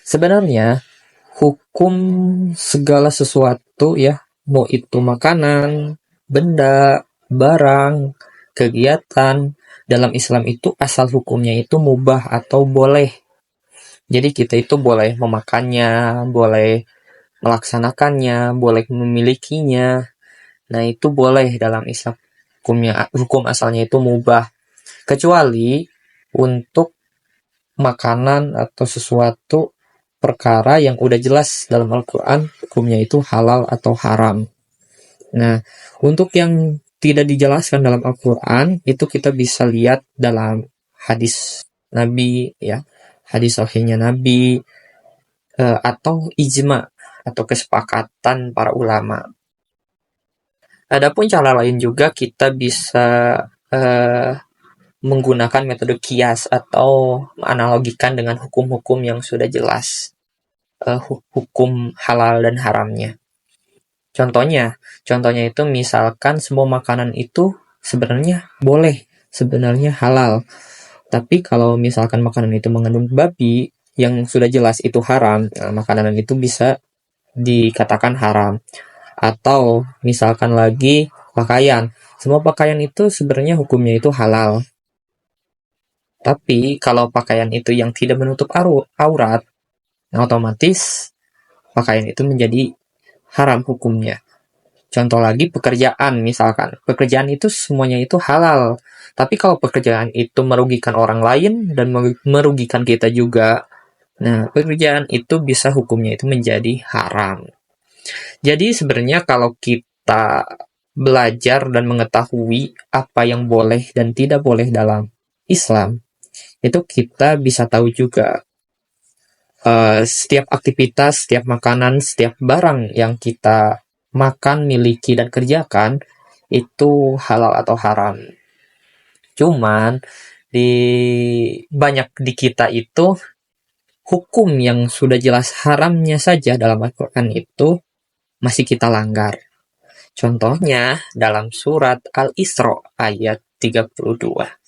Sebenarnya hukum segala sesuatu ya, mau itu makanan, benda, barang, kegiatan, dalam Islam itu asal hukumnya itu mubah atau boleh. Jadi kita itu boleh memakannya, boleh melaksanakannya, boleh memilikinya. Nah, itu boleh dalam Islam. Hukum asalnya itu mubah. Kecuali untuk makanan atau sesuatu perkara yang udah jelas dalam Al-Quran hukumnya itu halal atau haram. Nah, untuk yang tidak dijelaskan dalam Al-Quran itu kita bisa lihat dalam hadis Nabi ya, hadis sahihnya Nabi, atau ijma atau kesepakatan para ulama. Adapun cara lain juga kita bisa menggunakan metode kias atau menganalogikan dengan hukum-hukum yang sudah jelas, hukum halal dan haramnya. Contohnya itu misalkan semua makanan itu sebenarnya boleh, sebenarnya halal. Tapi kalau misalkan makanan itu mengandung babi yang sudah jelas itu haram, nah makanan itu bisa dikatakan haram. Atau misalkan lagi pakaian, semua pakaian itu sebenarnya hukumnya itu halal. Tapi kalau pakaian itu yang tidak menutup aurat, otomatis pakaian itu menjadi haram hukumnya. Contoh lagi pekerjaan, misalkan pekerjaan itu semuanya itu halal, tapi kalau pekerjaan itu merugikan orang lain dan merugikan kita juga, nah pekerjaan itu bisa hukumnya itu menjadi haram. Jadi sebenarnya kalau kita belajar dan mengetahui apa yang boleh dan tidak boleh dalam Islam, itu kita bisa tahu juga setiap aktivitas, setiap makanan, setiap barang yang kita makan, miliki, dan kerjakan itu halal atau haram. Cuman banyak di kita itu hukum yang sudah jelas haramnya saja dalam Al-Quran itu masih kita langgar. Contohnya dalam surat Al-Isra ayat 32.